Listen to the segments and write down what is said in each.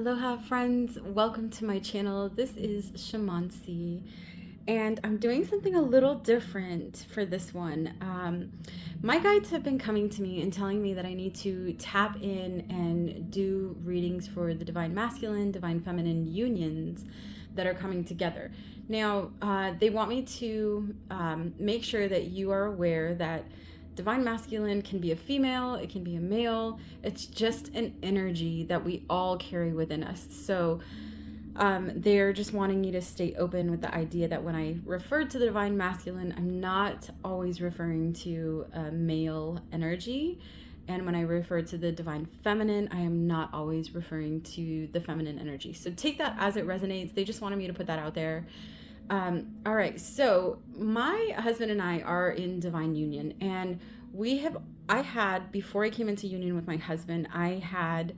Aloha friends, welcome to my channel. This is Shamansi and I'm doing something a little different for this one. My guides have been coming to me and telling me that I need to tap in and do readings for the divine masculine, divine feminine unions that are coming together. Now, they want me to make sure that you are aware that divine masculine can be a female, it can be a male. It's just an energy that we all carry within us. So they're just wanting you to stay open with the idea that when I refer to the divine masculine, I'm not always referring to a male energy. And when I refer to the divine feminine, I am not always referring to the feminine energy. So take that as it resonates. They just wanted me to put that out there. All right, so my husband and I are in divine union, and before I came into union with my husband, I had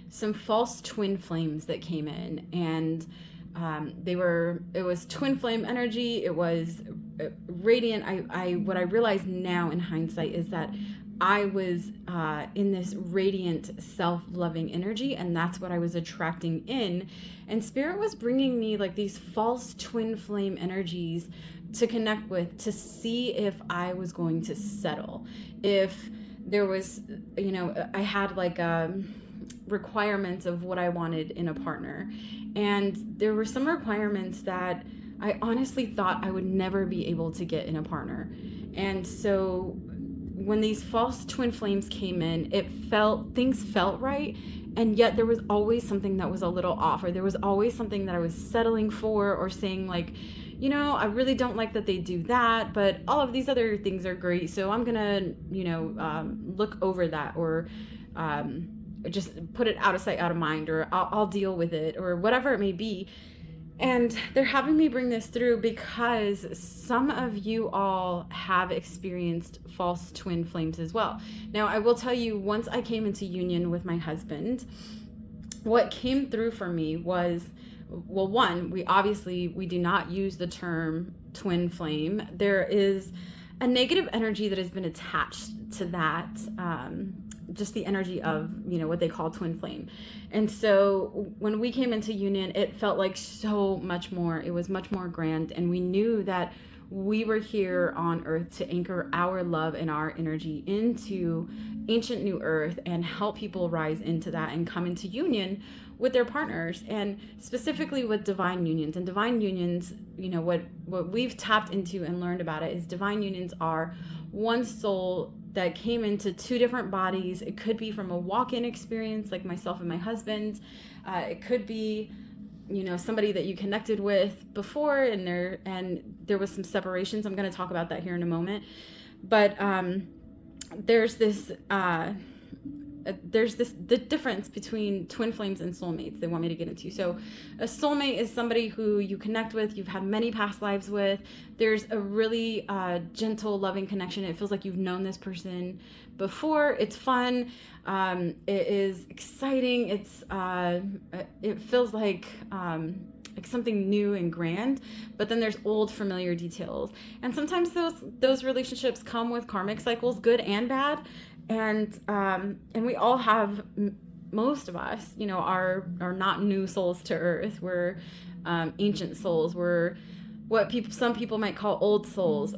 some false twin flames that came in, and it was twin flame energy. It was radiant. What I realize now in hindsight is that I was in this radiant, self-loving energy, and that's what I was attracting in. And Spirit was bringing me like these false twin flame energies to connect with, to see if I was going to settle. If there was, I had like requirements of what I wanted in a partner. And there were some requirements that I honestly thought I would never be able to get in a partner. And so when these false twin flames came in, things felt right, and yet there was always something that was a little off, or there was always something that I was settling for, or saying like, I really don't like that they do that, but all of these other things are great, so I'm gonna, look over that, or just put it out of sight, out of mind, or I'll deal with it, or whatever it may be. And they're having me bring this through because some of you all have experienced false twin flames as well. Now, I will tell you, once I came into union with my husband, what came through for me was, well, one, we do not use the term twin flame. There is a negative energy that has been attached to that, just the energy of, what they call twin flame. And so when we came into union, it felt like so much more. It was much more grand. And we knew that we were here on earth to anchor our love and our energy into ancient new earth and help people rise into that and come into union with their partners, and specifically with divine unions. And divine unions, what we've tapped into and learned about it is divine unions are one soul that came into two different bodies. It could be from a walk-in experience like myself and my husband. It could be, somebody that you connected with before and there was some separations. I'm going to talk about that here in a moment. But there's the difference between twin flames and soulmates they want me to get into. So a soulmate is somebody who you connect with, you've had many past lives with. There's a really gentle, loving connection. It feels like you've known this person before. It's fun. It is exciting. It feels like something new and grand, but then there's old familiar details. And sometimes those relationships come with karmic cycles, good and bad. And we all have, most of us, are not new souls to earth. We're ancient souls. We're what some people might call old souls.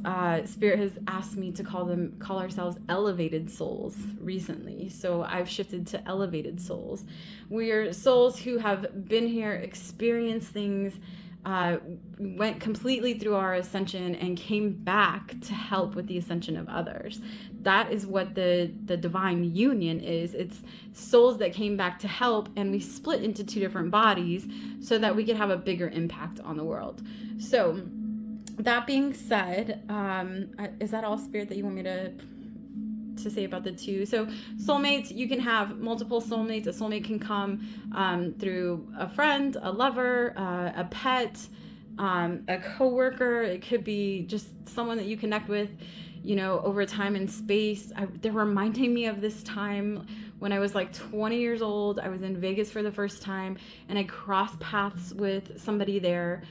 Spirit has asked me to call ourselves elevated souls recently. So I've shifted to elevated souls. We're souls who have been here, experienced things, went completely through our ascension and came back to help with the ascension of others. That is what the divine union is. It's souls that came back to help, and we split into two different bodies so that we could have a bigger impact on the world. So that being said, is that all, Spirit, that you want me to say about the two? So soulmates, you can have multiple soulmates. A soulmate can come through a friend, a lover, a pet, a coworker. It could be just someone that you connect with, over time and space. They're reminding me of this time when I was like 20 years old. I was in Vegas for the first time, and I crossed paths with somebody there.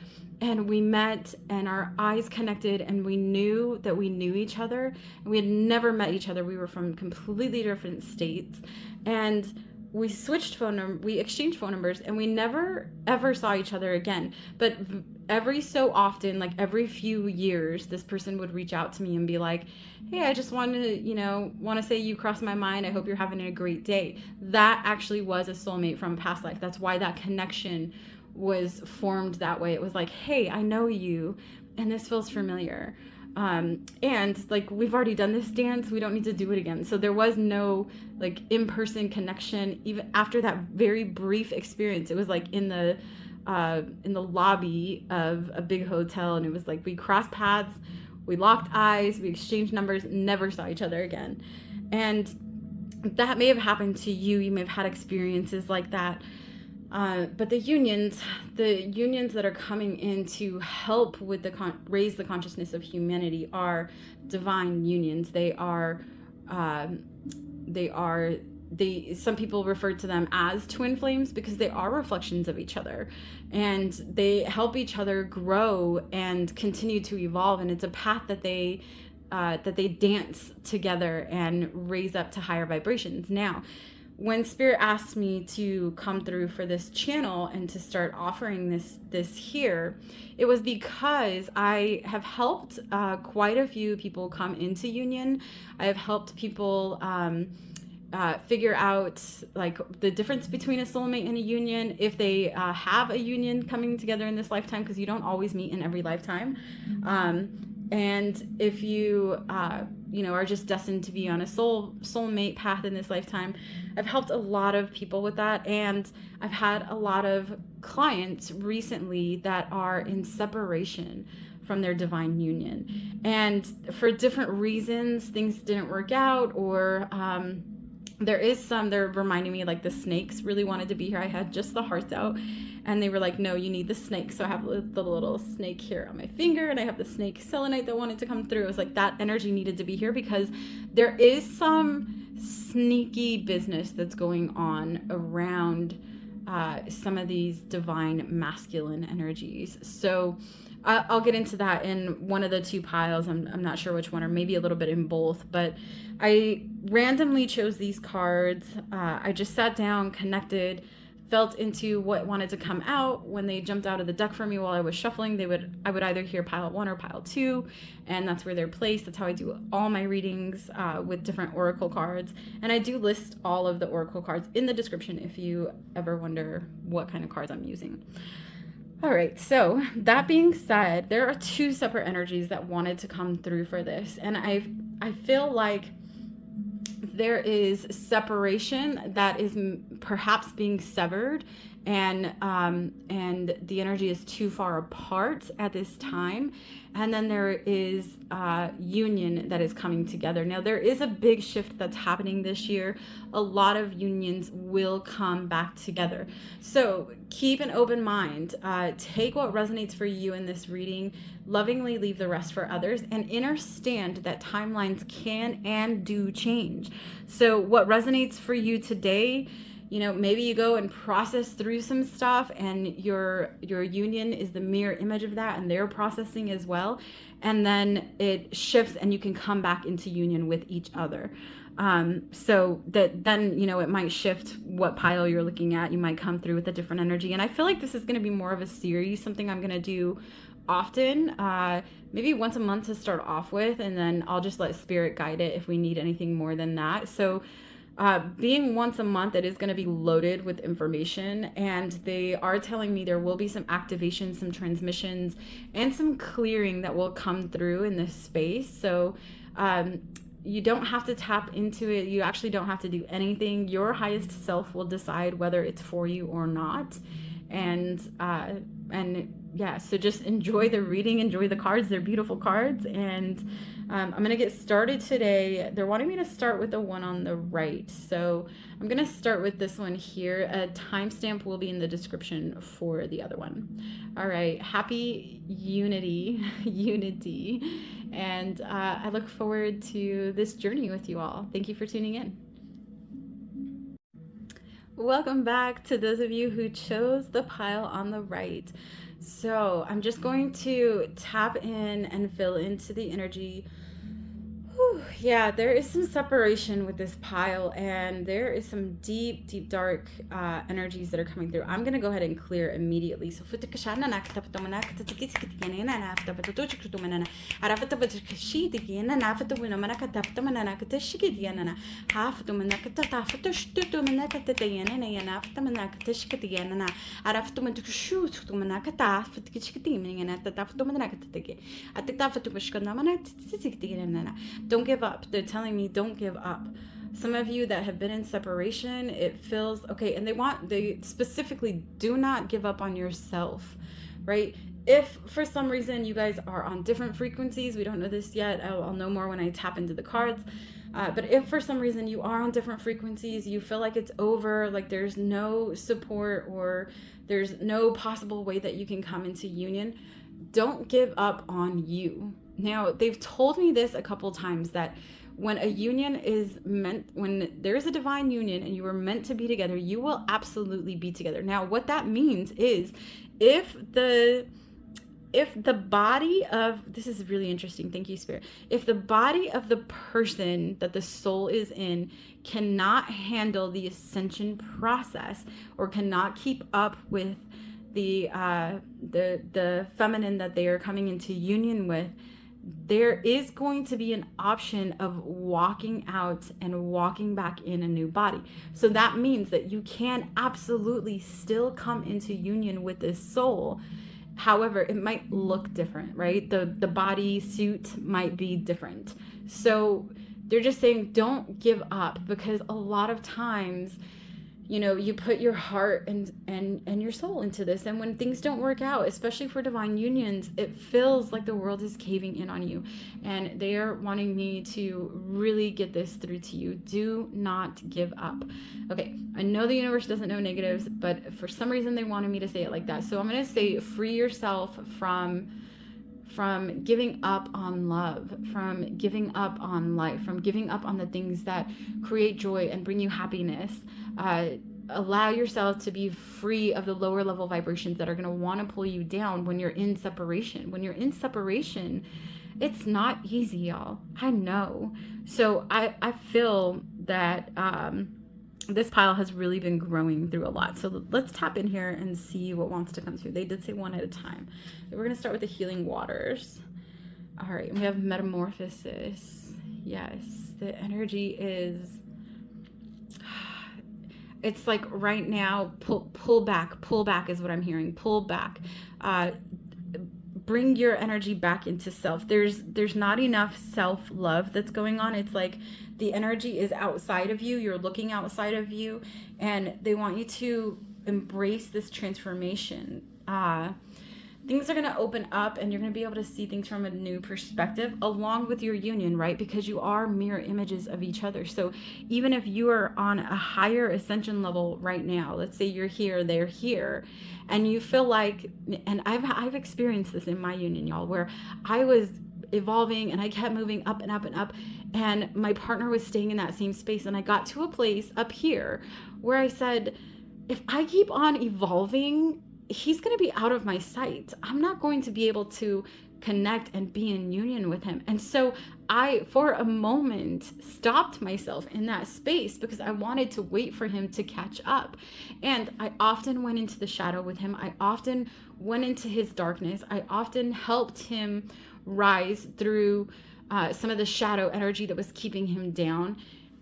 And we met, and our eyes connected, and we knew that we knew each other. And we had never met each other. We were from completely different states. And we switched we exchanged phone numbers, and we never ever saw each other again. But every so often, like every few years, this person would reach out to me and be like, hey, I just wanted to, want to say you crossed my mind. I hope you're having a great day. That actually was a soulmate from a past life. That's why that connection was formed that way. It was like, hey, I know you, and this feels familiar. And like, we've already done this dance, we don't need to do it again. So there was no like in-person connection even after that very brief experience. It was like in the lobby of a big hotel, and it was like we crossed paths, we locked eyes, we exchanged numbers, never saw each other again. And that may have happened to you. You may have had experiences like that. But the unions that are coming in to help with raise the consciousness of humanity are divine unions. Some people refer to them as twin flames because they are reflections of each other, and they help each other grow and continue to evolve. And it's a path that they dance together and raise up to higher vibrations. Now, when Spirit asked me to come through for this channel and to start offering this here, it was because I have helped quite a few people come into union. I have helped people figure out like the difference between a soulmate and a union, if they have a union coming together in this lifetime, because you don't always meet in every lifetime. And if you are just destined to be on a soulmate path in this lifetime, I've helped a lot of people with that. And I've had a lot of clients recently that are in separation from their divine union. And for different reasons, things didn't work out, or they're reminding me, like the snakes really wanted to be here. I had just the hearts out, and they were like, no, you need the snake. So I have the little snake here on my finger, and I have the snake selenite that wanted to come through. It was like that energy needed to be here because there is some sneaky business that's going on around some of these divine masculine energies. So I'll get into that in one of the two piles. I'm not sure which one, or maybe a little bit in both, but I randomly chose these cards. I just sat down, connected, felt into what wanted to come out. When they jumped out of the deck for me while I was shuffling, I would either hear pile 1 or pile 2, and that's where they're placed. That's how I do all my readings with different oracle cards. And I do list all of the oracle cards in the description if you ever wonder what kind of cards I'm using. All right, so that being said, there are two separate energies that wanted to come through for this. And I feel like there is separation that is perhaps being severed, and the energy is too far apart at this time. And then there is union that is coming together. Now, there is a big shift that's happening this year. A lot of unions will come back together. So keep an open mind. Take what resonates for you in this reading. Lovingly leave the rest for others, and understand that timelines can and do change. So what resonates for you today, maybe you go and process through some stuff, and your union is the mirror image of that, and they're processing as well. And then it shifts, and you can come back into union with each other. So that then, it might shift what pile you're looking at. You might come through with a different energy. And I feel like this is going to be more of a series, something I'm going to do often, maybe once a month to start off with, and then I'll just let Spirit guide it if we need anything more than that. So being once a month, it is going to be loaded with information, and they are telling me there will be some activation, some transmissions, and some clearing that will come through in this space. So you don't have to tap into it. You actually don't have to do anything. Your highest self will decide whether it's for you or not. And yeah, so just enjoy the reading, enjoy the cards. They're beautiful cards. And I'm going to get started today. They're wanting me to start with the one on the right. So I'm going to start with this one here. A timestamp will be in the description for the other one. All right. Happy unity. And I look forward to this journey with you all. Thank you for tuning in. Welcome back to those of you who chose the pile on the right. So I'm just going to tap in and fill into the energy. Whew. yeah, there is some separation with this pile, and there is some deep, deep, dark energies that are coming through. I'm gonna go ahead and clear immediately. So, don't give up. They're telling me don't give up. Some of you that have been in separation, it feels okay, and they specifically do not give up on yourself, right? If for some reason you guys are on different frequencies, we don't know this yet. I'll know more when I tap into the cards. But if for some reason you are on different frequencies, you feel like it's over, like there's no support or there's no possible way that you can come into union, don't give up on you. Now, they've told me this a couple times, that when a union is meant, when there is a divine union and you were meant to be together, you will absolutely be together. Now, what that means is if the body of, this is really interesting, thank you, Spirit, if the body of the person that the soul is in cannot handle the ascension process or cannot keep up with the feminine that they are coming into union with, there is going to be an option of walking out and walking back in a new body. So that means that you can absolutely still come into union with this soul. However, it might look different, right? The body suit might be different. So they're just saying don't give up, because a lot of times, you know, you put your heart and your soul into this, and when things don't work out, especially for divine unions, it feels like the world is caving in on you, and they are wanting me to really get this through to you. Do not give up. Okay, I know the universe doesn't know negatives, but for some reason they wanted me to say it like that, so I'm going to say free yourself from giving up on love, from giving up on life, from giving up on the things that create joy and bring you happiness. Allow yourself to be free of the lower level vibrations that are going to want to pull you down when you're in separation. When you're in separation, it's not easy, y'all. I know. So I feel that this pile has really been growing through a lot. So let's tap in here and see what wants to come through. They did say one at a time. We're going to start with the healing waters. All right, we have metamorphosis. Yes, the energy is, it's like right now, pull back is what I'm hearing. Pull back. Bring your energy back into self. There's not enough self-love that's going on. It's like the energy is outside of you. You're looking outside of you, and they want you to embrace this transformation. Things are going to open up, and you're going to be able to see things from a new perspective along with your union, right? Because you are mirror images of each other. So even if you are on a higher ascension level right now, let's say you're here, they're here, and you feel like, and I've experienced this in my union, y'all, where I was evolving and I kept moving up and up and up, and my partner was staying in that same space, and I got to a place up here where I said, if I keep on evolving, he's going to be out of my sight. I'm not going to be able to connect and be in union with him. And so I, for a moment, stopped myself in that space because I wanted to wait for him to catch up. And I often went into the shadow with him. I often went into his darkness. I often helped him rise through some of the shadow energy that was keeping him down.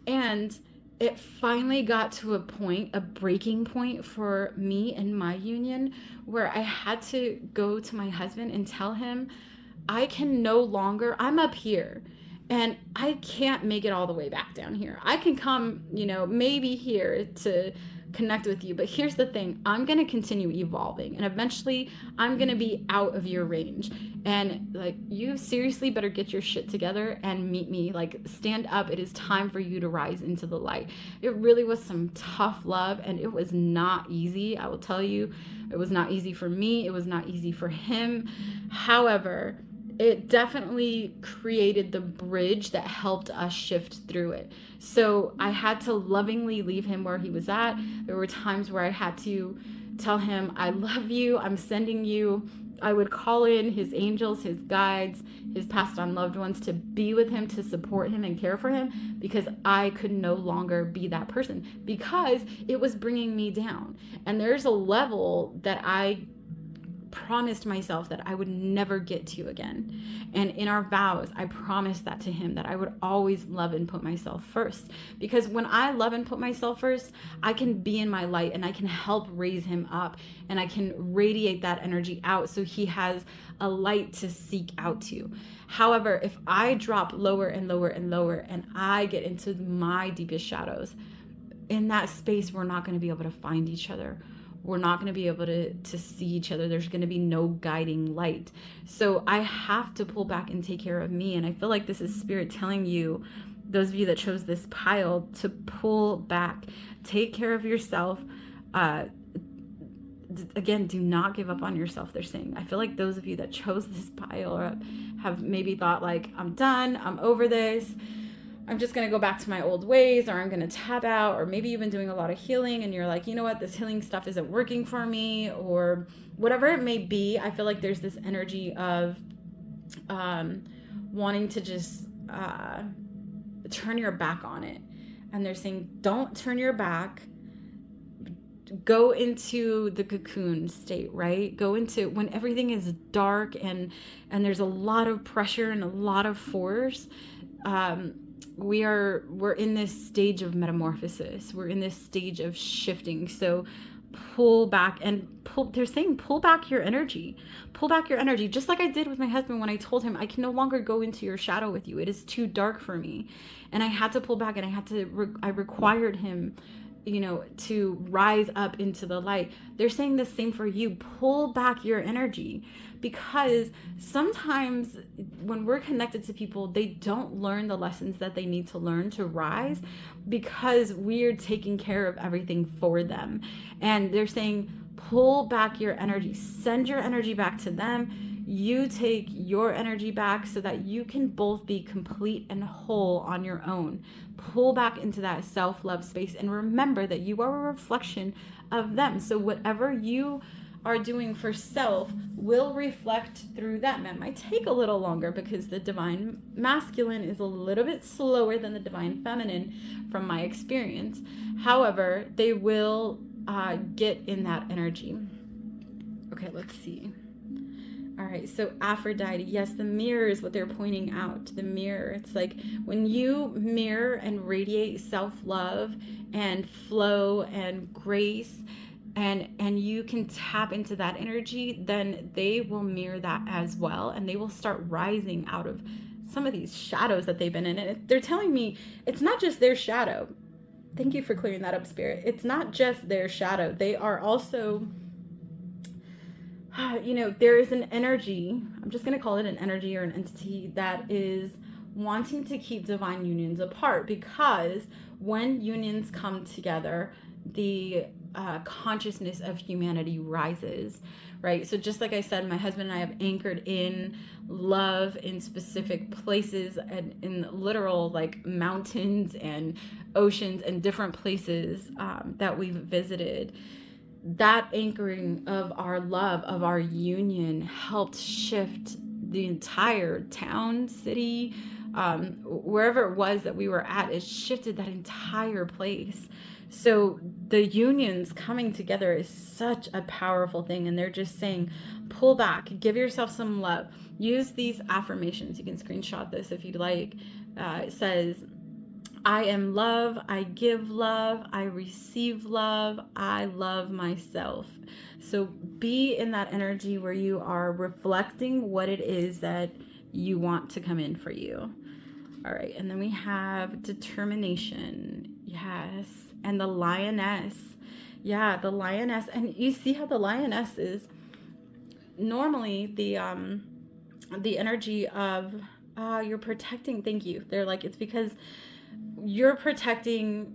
And it finally got to a point, a breaking point for me and my union, where I had to go to my husband and tell him, I can no longer, I'm up here and I can't make it all the way back down here. I can come, maybe here to connect with you, but here's the thing, I'm going to continue evolving, and eventually I'm going to be out of your range, and like, you seriously better get your shit together and meet me, like, stand up. It is time for you to rise into the light. It really was some tough love, and it was not easy. I will tell you, it was not easy for me. It was not easy for him. However, it definitely created the bridge that helped us shift through it. So I had to lovingly leave him where he was at. There were times where I had to tell him, I love you, I'm sending you I would call in his angels, his guides, his passed on loved ones to be with him, to support him and care for him, because I could no longer be that person, because it was bringing me down. And there's a level that I promised myself that I would never get to again. And in our vows, I promised that to him, that I would always love and put myself first. Because when I love and put myself first, I can be in my light and I can help raise him up, and I can radiate that energy out so he has a light to seek out to. However, if I drop lower and lower and lower and I get into my deepest shadows, in that space, we're not going to be able to find each other. We're not going to be able to see each other. There's going to be no guiding light. So I have to pull back and take care of me. And I feel like this is Spirit telling you, those of you that chose this pile, to pull back, take care of yourself. Again, do not give up on yourself, they're saying. I feel like those of you that chose this pile have maybe thought like, I'm done, I'm over this, I'm just going to go back to my old ways, or I'm going to tap out, or maybe you've been doing a lot of healing and you're like, you know what, this healing stuff isn't working for me, or whatever it may be. I feel like there's this energy of wanting to just turn your back on it. And they're saying, don't turn your back. Go into the cocoon state, right? Go into when everything is dark and there's a lot of pressure and a lot of force. We're in this stage of metamorphosis. We're in this stage of shifting. So pull back they're saying pull back your energy. Pull back your energy, just like I did with my husband when I told him I can no longer go into your shadow with you. It is too dark for me. And I had to pull back, and I required him, to rise up into the light. They're saying the same for you. Pull back your energy, because sometimes when we're connected to people, they don't learn the lessons that they need to learn to rise, because we're taking care of everything for them. And they're saying, pull back your energy, send your energy back to them. You take your energy back so that you can both be complete and whole on your own. Pull back into that self-love space, and remember that you are a reflection of them. So whatever you are doing for self will reflect through them. It might take a little longer because the divine masculine is a little bit slower than the divine feminine from my experience. However, they will get in that energy. Okay, let's see. All right, so Aphrodite, yes, the mirror is what they're pointing out. The mirror, it's like when you mirror and radiate self-love and flow and grace, and you can tap into that energy, then they will mirror that as well, and they will start rising out of some of these shadows that they've been in. And they're telling me it's not just their shadow. Thank you for clearing that up, Spirit. It's not just their shadow. They are also... there is an energy, I'm just going to call it an energy or an entity, that is wanting to keep divine unions apart, because when unions come together, the consciousness of humanity rises, right? So just like I said, my husband and I have anchored in love in specific places, and in literal like mountains and oceans and different places that we've visited. That anchoring of our love, of our union, helped shift the entire town, city, wherever it was that we were at. It shifted that entire place. So the unions coming together is such a powerful thing. And they're just saying, pull back, give yourself some love. Use these affirmations. You can screenshot this if you'd like. It says, I am love, I give love, I receive love, I love myself. So be in that energy where you are reflecting what it is that you want to come in for you. All right, and then we have determination. Yes, and the lioness. Yeah, the lioness. And you see how the lioness is normally the energy of you're protecting. Thank you. They're like, it's because you're protecting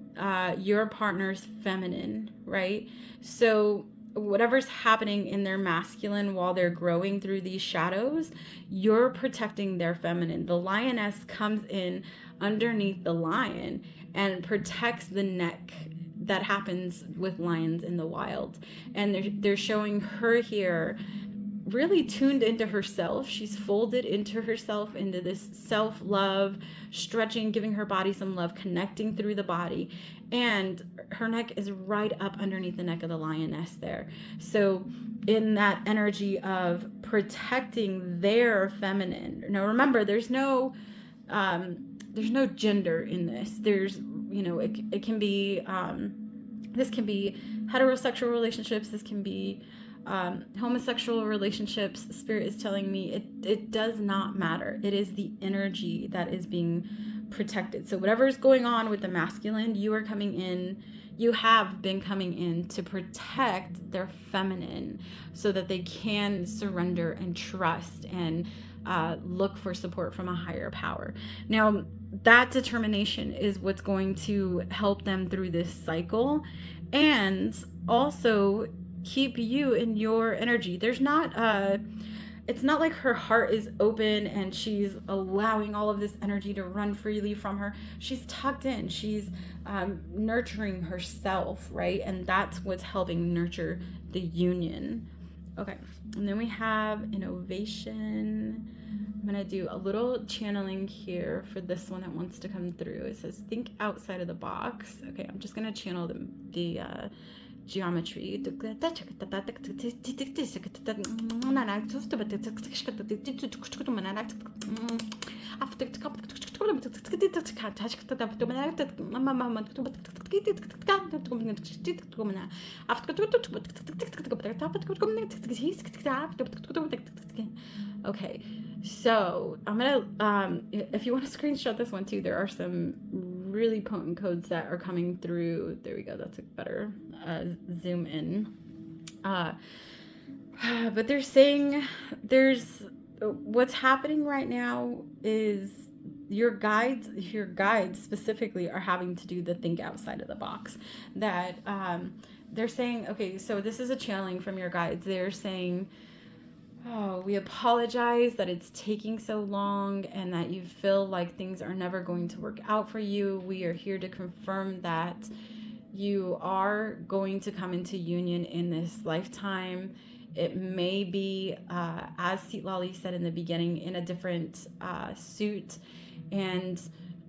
your partner's feminine, right? So whatever's happening in their masculine while they're growing through these shadows, you're protecting their feminine. The lioness comes in underneath the lion and protects the neck. That happens with lions in the wild. And they're showing her here really tuned into herself. She's folded into herself, into this self-love, stretching, giving her body some love, connecting through the body. And her neck is right up underneath the neck of the lioness there. So in that energy of protecting their feminine. Now remember, there's no gender in this. There's, it can be, this can be heterosexual relationships. This can be homosexual relationships. Spirit is telling me it does not matter. It is the energy that is being protected. So whatever is going on with the masculine, you have been coming in to protect their feminine so that they can surrender and trust and look for support from a higher power. Now, that determination is what's going to help them through this cycle and also keep you in your energy. It's not like her heart is open and she's allowing all of this energy to run freely from her. She's tucked in. She's nurturing herself, right? And that's what's helping nurture the union. Okay, and then we have innovation. I'm going to do a little channeling here for this one that wants to come through. It says, think outside of the box. Okay, I'm just going to channel the geometry. Okay, so I'm gonna if you want to screenshot this one too, there are some really potent codes that are coming through. There we go, that's a better zoom in. But they're saying what's happening right now is your guides specifically are having to do the think outside of the box. That they're saying, okay, so this is a channeling from your guides. They're saying, oh, we apologize that it's taking so long and that you feel like things are never going to work out for you. We are here to confirm that you are going to come into union in this lifetime. It may be, as Lali said in the beginning, in a different suit, and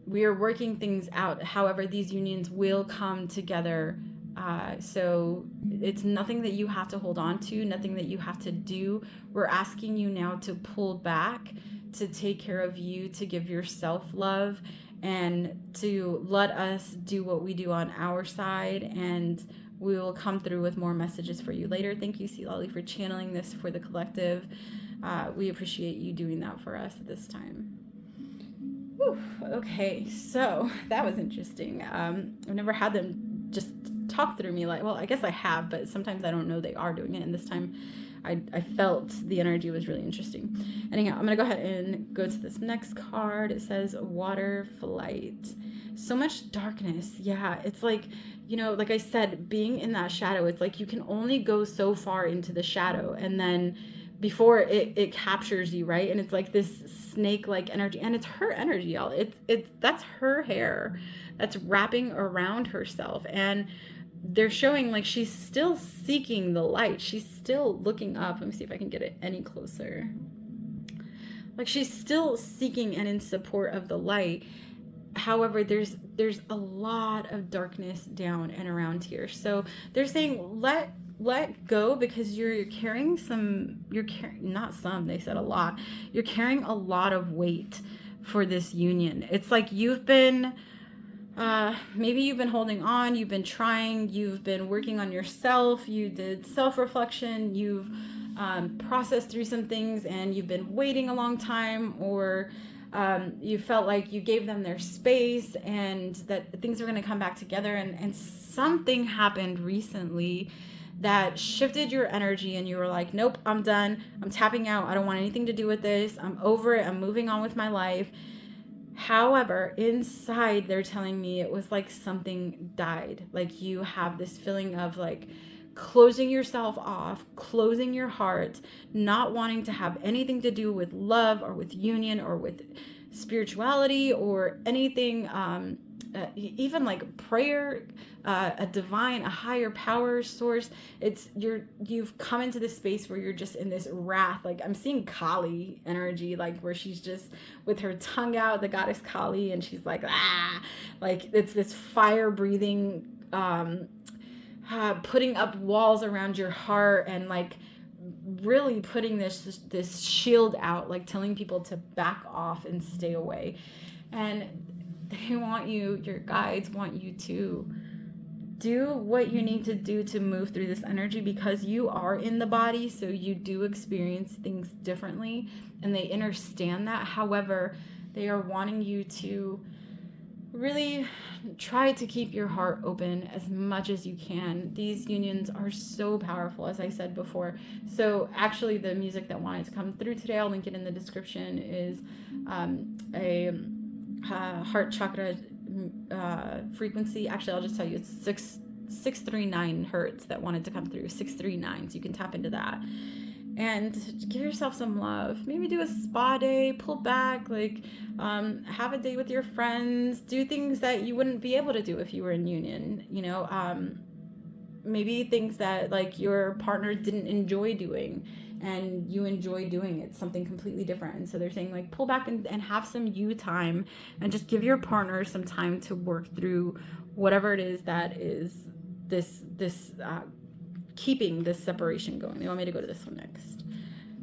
we are working things out. However, these unions will come together. So it's nothing that you have to hold on to, nothing that you have to do. We're asking you now to pull back, to take care of you, to give yourself love, and to let us do what we do on our side, and we will come through with more messages for you later. Thank you, Lali, for channeling this for the collective. We appreciate you doing that for us at this time. Whew. Okay, so that was interesting. I've never had them just talk through me like, well, I guess I have, but sometimes I don't know they are doing it, and this time I felt the energy was really interesting. Anyhow, I'm gonna go ahead and go to this next card. It says water flight. So much darkness. Yeah, it's like, like I said, being in that shadow, it's like you can only go so far into the shadow, and then before it captures you, right? And it's like this snake-like energy, and it's her energy, y'all. That's her hair that's wrapping around herself, and they're showing like she's still seeking the light. She's still looking up. Let me see if I can get it any closer. Like she's still seeking and in support of the light. However, there's a lot of darkness down and around here. So they're saying let go, because you're carrying they said a lot. You're carrying a lot of weight for this union. It's like you've been maybe you've been holding on, you've been trying, you've been working on yourself, you did self-reflection, you've processed through some things, and you've been waiting a long time, or you felt like you gave them their space and that things are going to come back together, and something happened recently that shifted your energy, and you were like, nope, I'm done, I'm tapping out, I don't want anything to do with this, I'm over it, I'm moving on with my life. However, inside they're telling me it was like something died. Like you have this feeling of like closing yourself off, closing your heart, not wanting to have anything to do with love or with union or with spirituality or anything even like prayer, a higher power source. You've come into this space where you're just in this wrath. Like I'm seeing Kali energy, like where she's just with her tongue out, the goddess Kali, and she's like, like it's this fire breathing, putting up walls around your heart, and like really putting this shield out, like telling people to back off and stay away. And they want you, your guides want you to do what you need to do to move through this energy, because you are in the body, so you do experience things differently, and they understand that. However, they are wanting you to really try to keep your heart open as much as you can. These unions are so powerful, as I said before. So actually the music that wanted to come through today, I'll link it in the description, is a heart chakra frequency. Actually, I'll just tell you, it's 639 hertz that wanted to come through. 639, so you can tap into that and give yourself some love. Maybe do a spa day, pull back, like have a day with your friends, do things that you wouldn't be able to do if you were in union, you know, maybe things that like your partner didn't enjoy doing and you enjoy doing it, something completely different. And so they're saying like pull back and have some you time, and just give your partner some time to work through whatever it is that is this keeping this separation going. They want me to go to this one next.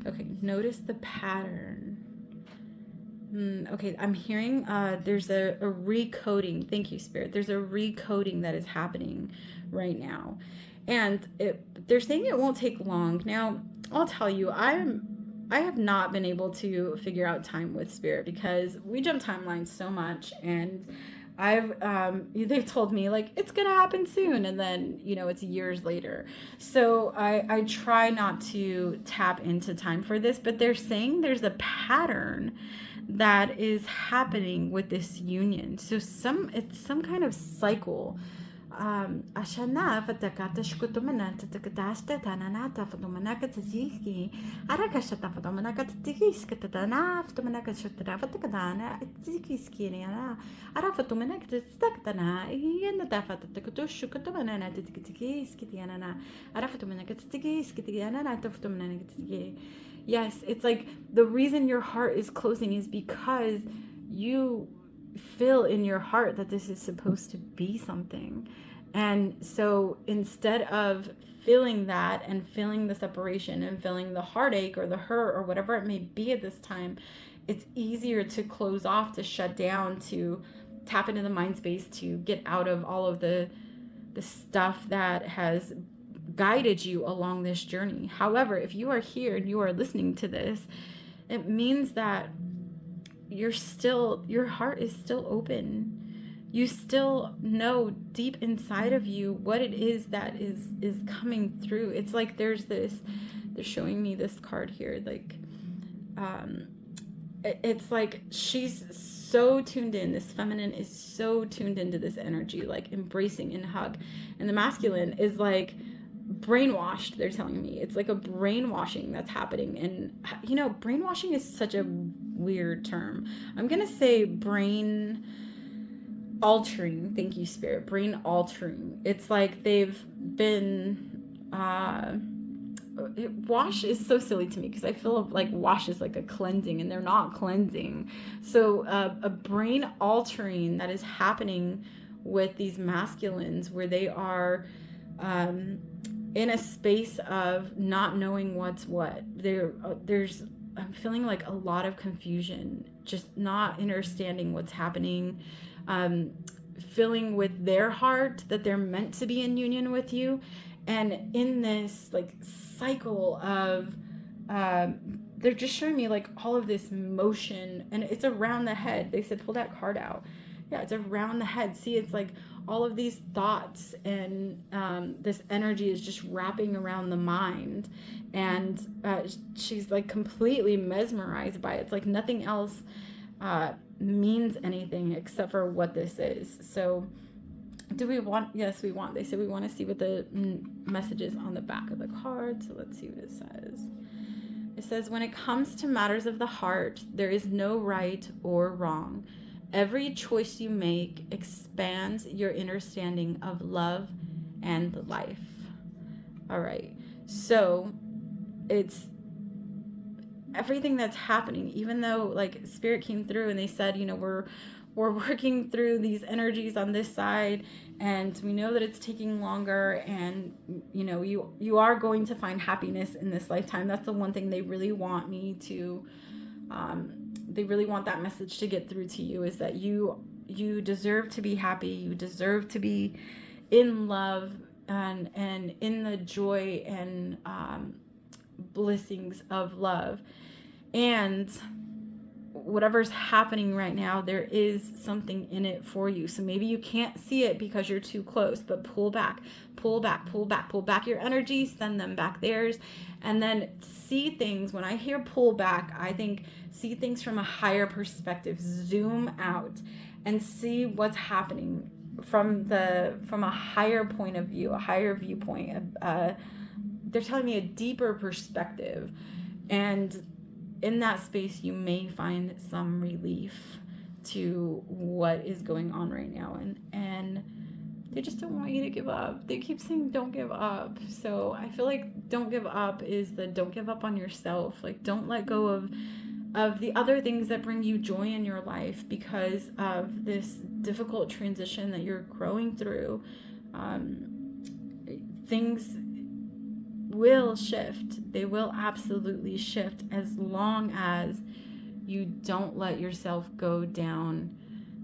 Okay, notice the pattern. Okay, I'm hearing there's a recoding. Thank you, Spirit. There's a recoding that is happening right now. And they're saying it won't take long. Now, I'll tell you, I have not been able to figure out time with Spirit, because we jump timelines so much, and they've told me like it's gonna happen soon, and then you know it's years later. So I try not to tap into time for this, but they're saying there's a pattern that is happening with this union. So it's some kind of cycle. Ashana fatakata shkutumanata takatasta tananata fatumanaka tziki arakashata fatumanaka tzikisketatana fatumanaka shatara fatakadana tzikiskinana arafatumanaka tzaktana yanata fatatukutush kutumanana tzikitiana arafatumanaka tzikitiana tafatumanaka tziki. Yes, it's like the reason your heart is closing is because you feel in your heart that this is supposed to be something. And so instead of feeling that and feeling the separation and feeling the heartache or the hurt or whatever it may be at this time, it's easier to close off, to shut down, to tap into the mind space, to get out of all of the stuff that has guided you along this journey. However, if you are here and you are listening to this, it means that your heart is still open. You still know deep inside of you what it is that is coming through. It's like they're showing me this card here, like it's like she's so tuned in, this feminine is so tuned into this energy, like embracing and hug, and the masculine is like brainwashed. They're telling me it's like a brainwashing that's happening. And you know, brainwashing is such a weird term. I'm gonna say brain altering. Thank you, Spirit. Brain altering. It's like they've been wash is so silly to me, because I feel like wash is like a cleansing, and they're not cleansing. So a brain altering that is happening with these masculines, where they are in a space of not knowing what's what. I'm feeling like a lot of confusion, just not understanding what's happening, feeling with their heart that they're meant to be in union with you. And in this like cycle of, they're just showing me like all of this motion, and it's around the head. They said, pull that card out. Yeah, it's around the head. See, it's like all of these thoughts and this energy is just wrapping around the mind. And she's like completely mesmerized by it. It's like nothing else means anything except for what this is. So do we want? Yes, we want. They said we want to see what the message is on the back of the card. So let's see what it says. It says, when it comes to matters of the heart, there is no right or wrong. Every choice you make expands your understanding of love and life. All right. So it's everything that's happening, even though like spirit came through and they said, we're working through these energies on this side, and we know that it's taking longer, and you are going to find happiness in this lifetime. That's the one thing they really want me to they really want that message to get through to you, is that you deserve to be happy, you deserve to be in love, and in the joy and blessings of love. And whatever's happening right now, there is something in it for you. So maybe you can't see it because you're too close, but pull back, pull back, pull back, pull back your energy, send them back theirs, and then see things. When I hear pull back, I think see things from a higher perspective, zoom out and see what's happening from a higher point of view, a higher viewpoint. They're telling me a deeper perspective, and in that space you may find some relief to what is going on right now, and they just don't want you to give up. They keep saying don't give up. So I feel like don't give up is the don't give up on yourself. Like, don't let go of the other things that bring you joy in your life because of this difficult transition that you're growing through. Things will shift. They will absolutely shift, as long as you don't let yourself go down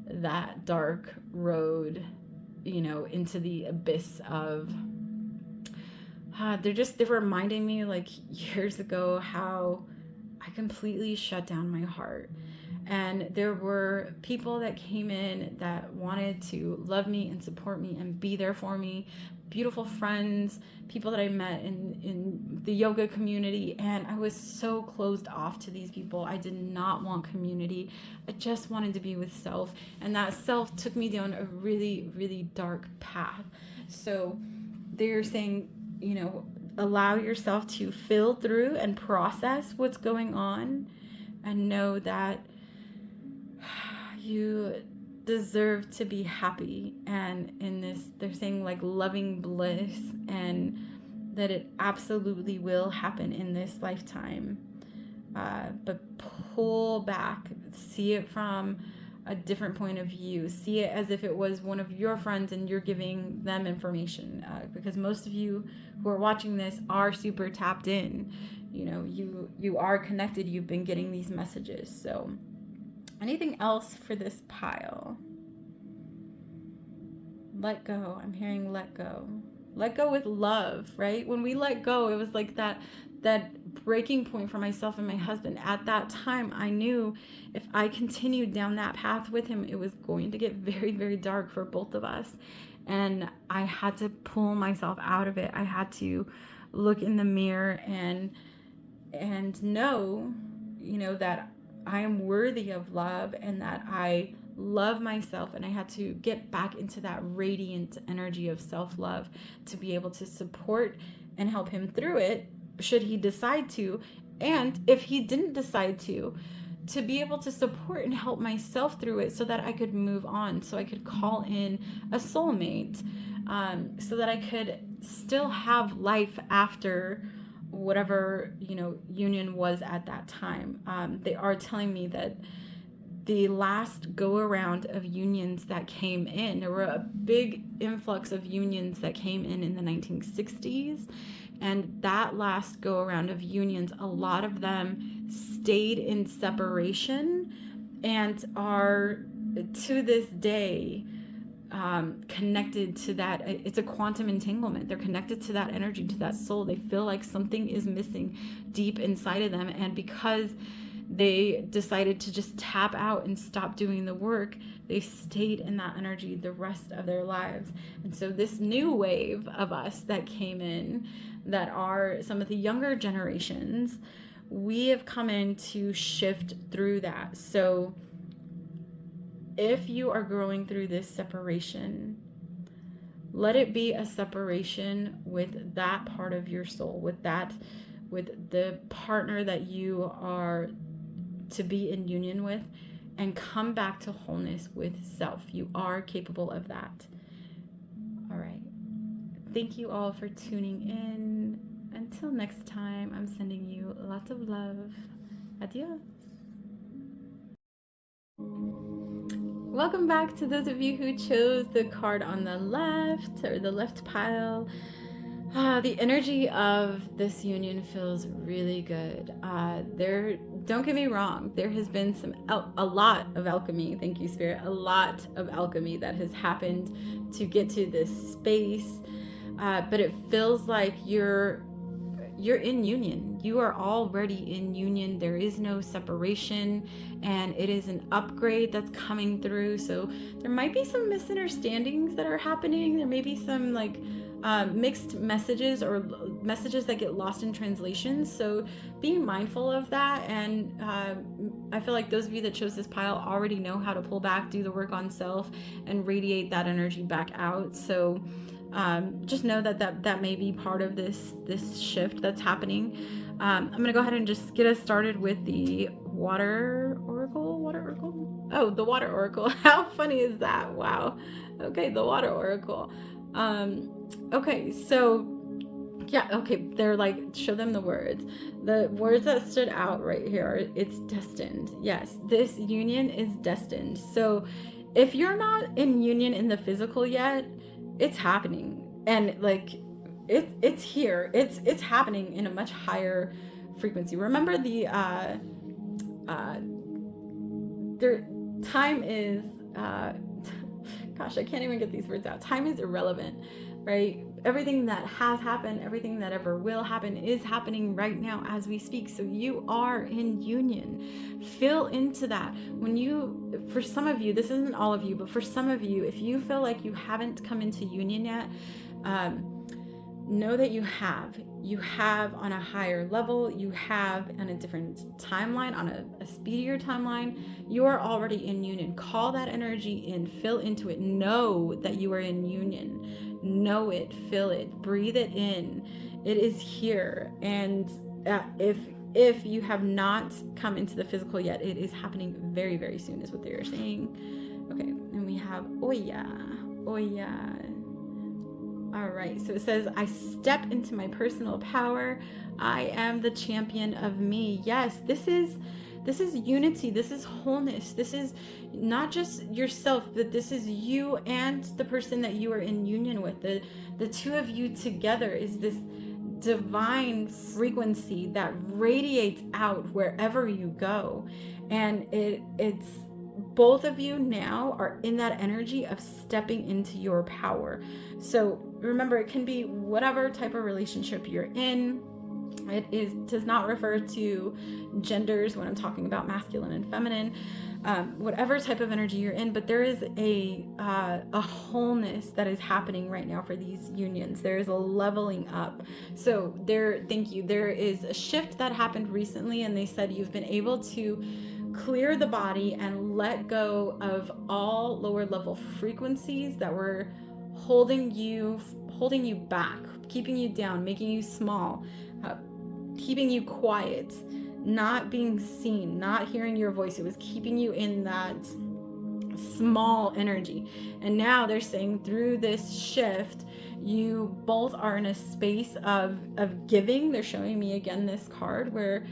that dark road, into the abyss of they're reminding me, like, years ago, how I completely shut down my heart. And there were people that came in that wanted to love me and support me and be there for me. Beautiful friends, people that I met in the yoga community. And I was so closed off to these people. I did not want community. I just wanted to be with self. And that self took me down a really, really dark path. So they're saying, allow yourself to feel through and process what's going on, and know that you deserve to be happy. And in this, they're saying, like, loving bliss, and that it absolutely will happen in this lifetime. But pull back, see it from a different point of view. See it as if it was one of your friends and you're giving them information, because most of you who are watching this are super tapped in. You are connected. You've been getting these messages. So anything else for this pile? Let go. I'm hearing let go. Let go with love, right? When we let go, it was like that breaking point for myself and my husband. At that time, I knew if I continued down that path with him, it was going to get very, very dark for both of us. And I had to pull myself out of it. I had to look in the mirror and know, that I am worthy of love, and that I love myself, and I had to get back into that radiant energy of self-love to be able to support and help him through it, should he decide to. And if he didn't decide to be able to support and help myself through it, so that I could move on, so I could call in a soulmate, so that I could still have life after whatever union was at that time. They are telling me that the last go around of unions that came in, there were a big influx of unions that came in the 1960s, and that last go around of unions, a lot of them stayed in separation and are to this day connected to that. It's a quantum entanglement. They're connected to that energy, to that soul. They feel like something is missing deep inside of them, and because they decided to just tap out and stop doing the work, they stayed in that energy the rest of their lives. And so this new wave of us that came in, that are some of the younger generations, we have come in to shift through that. So if you are growing through this separation, let it be a separation with that part of your soul, with the partner that you are to be in union with. and come back to wholeness with self. You are capable of that. All right. Thank you all for tuning in. Until next time, I'm sending you lots of love. Adios. Welcome back to those of you who chose the card on the left or the left pile. The energy of this union feels really good. Don't get me wrong, there has been a lot of alchemy. Thank you, Spirit. A lot of alchemy that has happened to get to this space. But it feels like you're in union. You are already in union. There is no separation, and it is an upgrade that's coming through. So there might be some misunderstandings that are happening. There may be some mixed messages or messages that get lost in translation. So be mindful of that. And I feel like those of you that chose this pile already know how to pull back, do the work on self, and radiate that energy back out. So just know that may be part of this shift that's happening. I'm going to go ahead and just get us started with the water oracle. Oh, the water oracle. How funny is that? Wow. Okay, the water oracle. Okay, so yeah, okay, they're like, show them the words. The words that stood out right here are, it's destined. Yes, this union is destined. So if you're not in union in the physical yet, it's happening, and it's here. It's happening in a much higher frequency. Remember time is gosh, I can't even get these words out. Time is irrelevant, right? Everything that has happened, everything that ever will happen is happening right now as we speak. So you are in union. Feel into that. For some of you, this isn't all of you, but for some of you, if you feel like you haven't come into union yet, know that you have on a higher level, you have on a different timeline, on a speedier timeline. You are already in union. Call that energy in, fill into it, know that you are in union. Know it, feel it, breathe it in. It is here. And if you have not come into the physical yet, it is happening very, very soon, is what they are saying. Okay, and we have Oya. All right, so it says, I step into my personal power. I am the champion of me. Yes, this is unity. This is wholeness. This is not just yourself, but this is you and the person that you are in union with. The two of you together is this divine frequency that radiates out wherever you go. And it's both of you now are in that energy of stepping into your power. So remember, it can be whatever type of relationship you're in. It does not refer to genders when I'm talking about masculine and feminine, whatever type of energy you're in. But there is a wholeness that is happening right now for these unions. There is a leveling up. So thank you. There is a shift that happened recently, and they said you've been able to clear the body and let go of all lower level frequencies that were holding you back, keeping you down, making you small, keeping you quiet, not being seen, not hearing your voice. It was keeping you in that small energy. And now they're saying through this shift, you both are in a space of giving. They're showing me again this card where,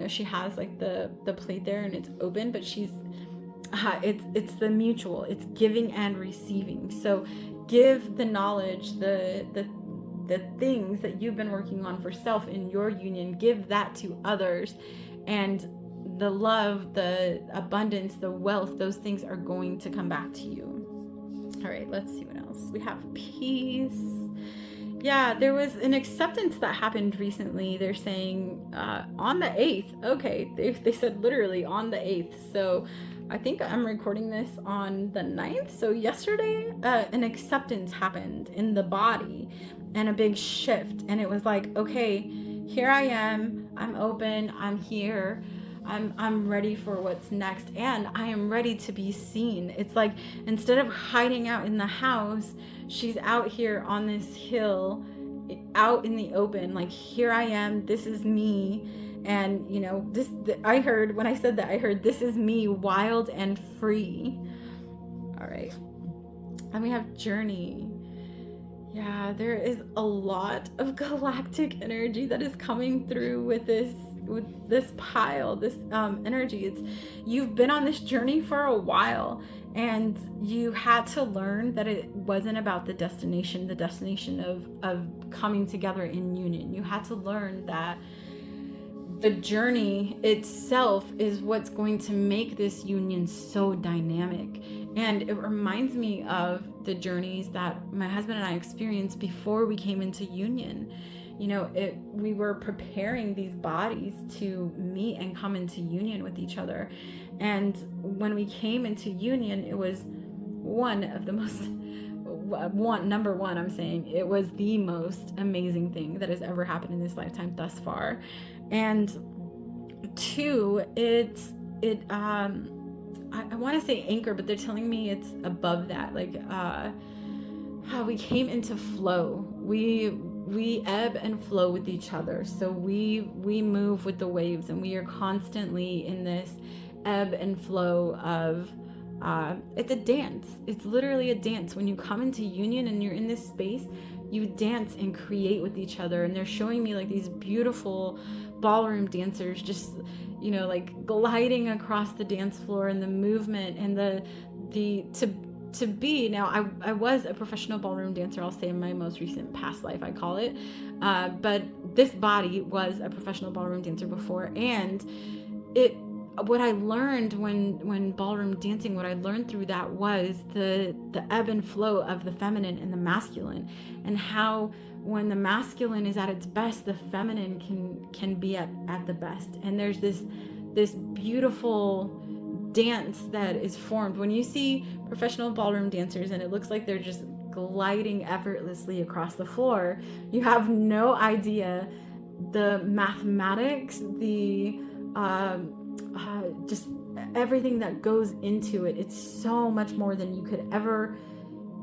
she has like the plate there and it's open, but it's the mutual, it's giving and receiving. So give the knowledge, the things that you've been working on for self in your union, give that to others, and the love, the abundance, the wealth, those things are going to come back to you. All right, let's see what else. We have peace. Yeah, there was an acceptance that happened recently. They're saying on the 8th. Okay, they said literally on the 8th. So I think I'm recording this on the 9th. So yesterday, an acceptance happened in the body and a big shift. And it was like, okay, here I am. I'm open. I'm here. I'm ready for what's next, and I am ready to be seen. It's like, instead of hiding out in the house, she's out here on this hill, out in the open, like, here I am, this is me, And I heard, when I said that, I heard, this is me, wild and free. All right. And we have journey. Yeah, there is a lot of galactic energy that is coming through with this pile, this energy. It's, you've been on this journey for a while, and you had to learn that it wasn't about the destination of coming together in union. You had to learn that the journey itself is what's going to make this union so dynamic. And it reminds me of the journeys that my husband and I experienced before we came into union. We were preparing these bodies to meet and come into union with each other. And when we came into union, it was number one, I'm saying, it was the most amazing thing that has ever happened in this lifetime thus far. And two, I want to say anchor, but they're telling me it's above that. Like, how we came into flow. We ebb and flow with each other. So we move with the waves, and we are constantly in this ebb and flow of, it's a dance. It's literally a dance. When you come into union and you're in this space, you dance and create with each other. And they're showing me like these beautiful ballroom dancers just, like gliding across the dance floor, and the movement and to be. Now, I was a professional ballroom dancer, I'll say, in my most recent past life, I call it. But this body was a professional ballroom dancer before. And what I learned when ballroom dancing, what I learned through that was the ebb and flow of the feminine and the masculine, and how when the masculine is at its best, the feminine can be at the best. And there's this beautiful dance that is formed when you see professional ballroom dancers, and it looks like they're just gliding effortlessly across the floor. You have no idea the mathematics, the just everything that goes into it. It's so much more than you could ever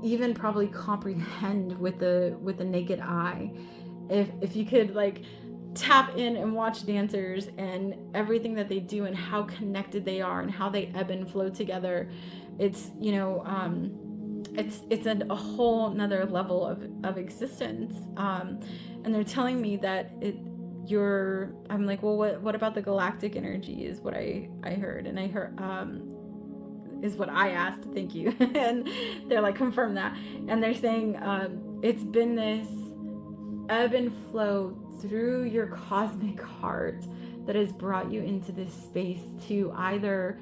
even probably comprehend with the naked eye. If you could like tap in and watch dancers and everything that they do and how connected they are and how they ebb and flow together, it's it's a whole nother level of existence. And they're telling me that I'm like, well, what about the galactic energy is what I heard. And I heard is what I asked. Thank you. And they're like, confirm that. And they're saying it's been this ebb and flow through your cosmic heart that has brought you into this space to either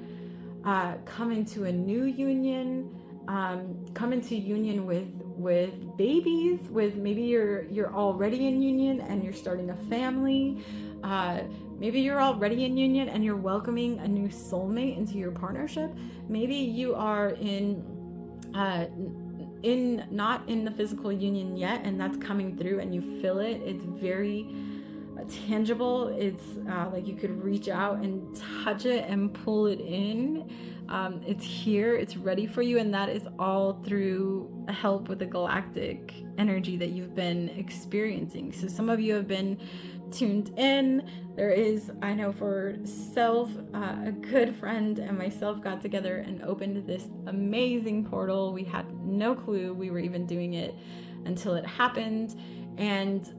come into a new union, come into union with babies, with maybe you're already in union and you're starting a family. Maybe you're already in union and you're welcoming a new soulmate into your partnership. Maybe you are not in the physical union yet, and that's coming through and you feel it. It's very tangible. It's like you could reach out and touch it and pull it in. It's here, it's ready for you, and that is all through help with the galactic energy that you've been experiencing. So some of you have been tuned in. There is, I know for self, a good friend and myself got together and opened this amazing portal. We had no clue we were even doing it until it happened. And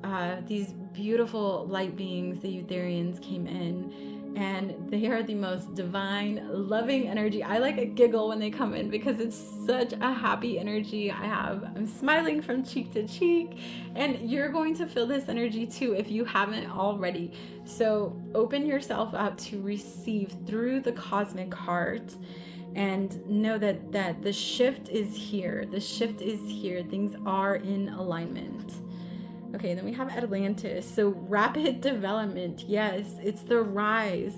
these beautiful light beings, the Eutherians, came in, and they are the most divine, loving energy. I like a giggle when they come in because it's such a happy energy. I'm smiling from cheek to cheek, and you're going to feel this energy too if you haven't already. So open yourself up to receive through the cosmic heart, and know that the shift is here. The shift is here. Things are in alignment. Okay, then we have Atlantis. So rapid development. Yes, it's the rise.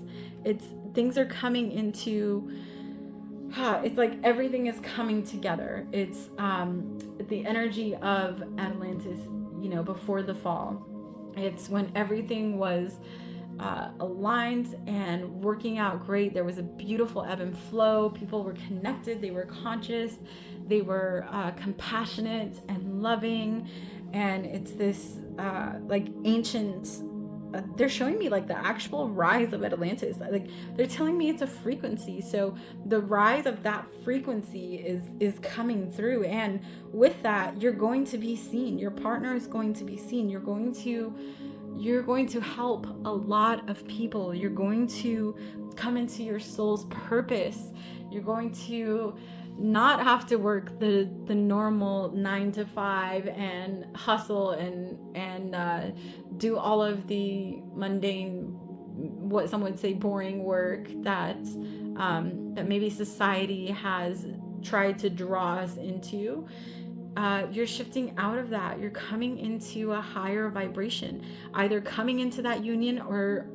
Things are coming into, it's like everything is coming together. It's the energy of Atlantis, before the fall. It's when everything was aligned and working out great. There was a beautiful ebb and flow. People were connected. They were conscious. They were compassionate and loving. And it's this like ancient they're showing me like the actual rise of Atlantis. Like they're telling me it's a frequency. So the rise of that frequency is coming through, and with that, you're going to be seen. Your partner is going to be seen. You're going to help a lot of people. You're going to come into your soul's purpose. You're going to not have to work the normal 9 to 5 and hustle and do all of the mundane, what some would say boring work that that maybe society has tried to draw us into. You're shifting out of that. You're coming into a higher vibration, either coming into that union or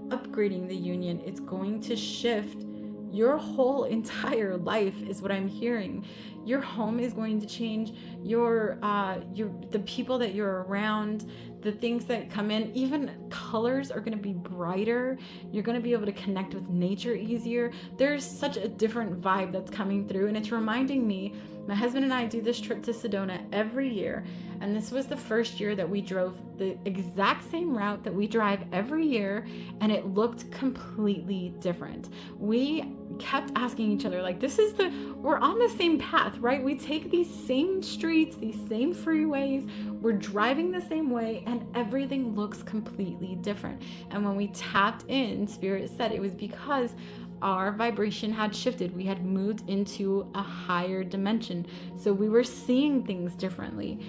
upgrading the union. It's going to shift your whole entire life, is what I'm hearing. Your home is going to change. Your the people that you're around, the things that come in, even colors are going to be brighter. You're going to be able to connect with nature easier. There's such a different vibe that's coming through, and it's reminding me. My husband and I do this trip to Sedona every year, and this was the first year that we drove the exact same route that we drive every year, and it looked completely different. We kept asking each other, like, we're on the same path, right? We take these same streets, these same freeways, we're driving the same way, and everything looks completely different. And when we tapped in, Spirit said it was because our vibration had shifted. We had moved into a higher dimension. So we were seeing things differently.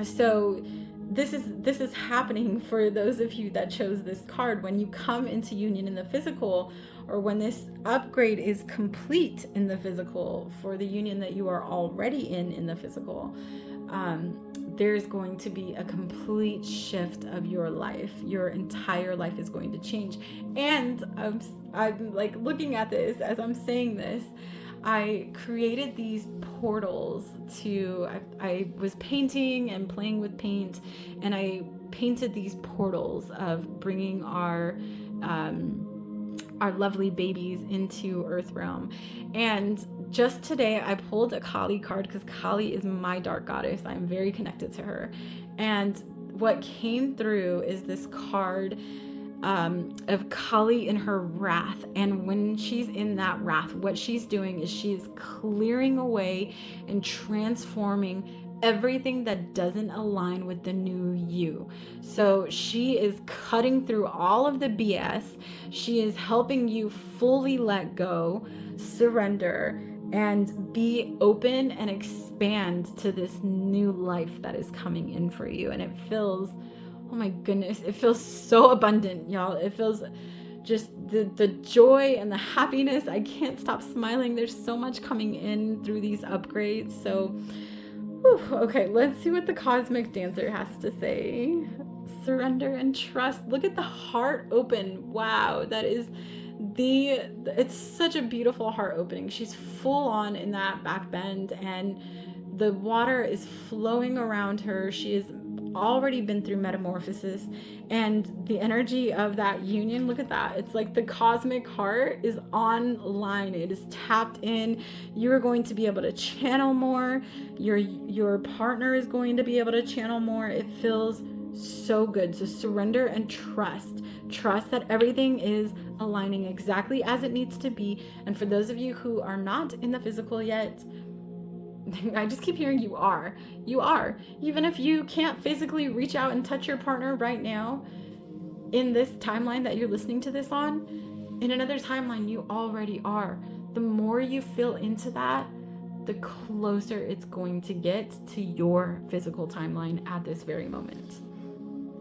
So this is happening for those of you that chose this card. When you come into union in the physical, or when this upgrade is complete in the physical for the union that you are already in the physical, there's going to be a complete shift of your life. Your entire life is going to change. And I'm like looking at this as I'm saying this. I created these portals I was painting and playing with paint, and I painted these portals of bringing our lovely babies into Earth Realm. And just today I pulled a Kali card, because Kali is my dark goddess. I'm very connected to her. And what came through is this card of Kali in her wrath. And when she's in that wrath, what she's doing is she's clearing away and transforming everything that doesn't align with the new you. So she is cutting through all of the BS. She is helping you fully let go, surrender, and be open and expand to this new life that is coming in for you. And it feels, oh my goodness, it feels so abundant, y'all. It feels just the joy and the happiness. I can't stop smiling. There's so much coming in through these upgrades. So whew, okay, let's see what the cosmic dancer has to say. Surrender and trust. Look at the heart open. Wow, that is it's such a beautiful heart opening. She's full on in that back bend, and the water is flowing around her. She has already been through metamorphosis, and the energy of that union, look at that. It's like the cosmic heart is online. It is tapped in. You're going to be able to channel more. Your partner is going to be able to channel more. It feels so good. So surrender and trust. Trust that everything is aligning exactly as it needs to be. And for those of you who are not in the physical yet, I just keep hearing you are. You are. Even if you can't physically reach out and touch your partner right now, in this timeline that you're listening to this on, in another timeline, you already are. The more you feel into that, the closer it's going to get to your physical timeline at this very moment.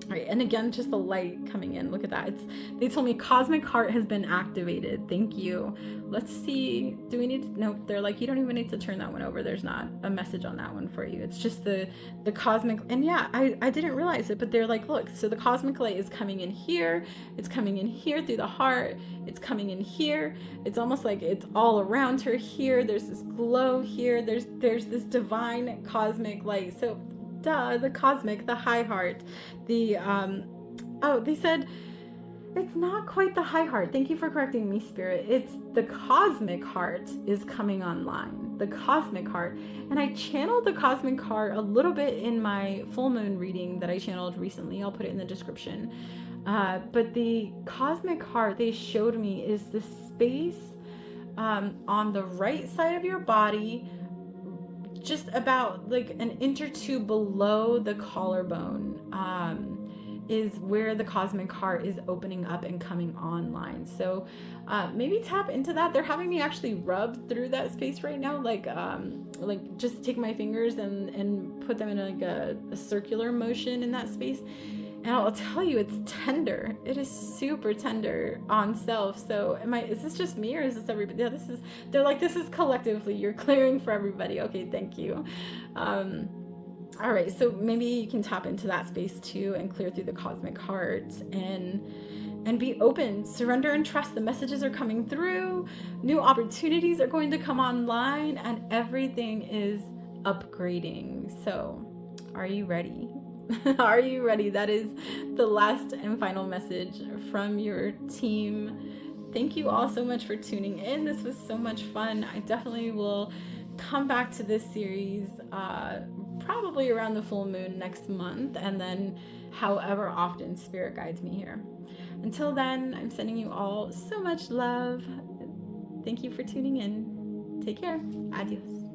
All right, and again, just the light coming in. Look at that. They told me cosmic heart has been activated. Thank you. Let's see. Do we need to? Nope. They're like, you don't even need to turn that one over. There's not a message on that one for you. It's just the cosmic. And yeah, I didn't realize it, but they're like, look, so the cosmic light is coming in here. It's coming in here through the heart. It's coming in here. It's almost like it's all around her here. There's this glow here. There's this divine cosmic light. So the cosmic, the high heart, they said it's not quite the high heart. Thank you for correcting me, Spirit. It's the cosmic heart is coming online. the cosmic heart. And I channeled the cosmic heart a little bit in my full moon reading that I channeled recently. I'll put it in the description. But the cosmic heart they showed me is the space on the right side of your body, just about like an inch or two below the collarbone, is where the cosmic heart is opening up and coming online. So maybe tap into that. They're having me actually rub through that space right now, like just take my fingers and put them in like a circular motion in that space. And I'll tell you, it's tender. It is super tender on self. So is this just me or is this everybody? Yeah, they're like, this is collectively, you're clearing for everybody. Okay, thank you. All right, so maybe you can tap into that space too and clear through the cosmic heart and be open, surrender and trust. The messages are coming through, new opportunities are going to come online, and everything is upgrading. So are you ready? Are you ready? That is the last and final message from your team. Thank you all so much for tuning in. This was so much fun. I definitely will come back to this series probably around the full moon next month, and then however often Spirit guides me here. Until then, I'm sending you all so much love. Thank you for tuning in. Take care. Adios.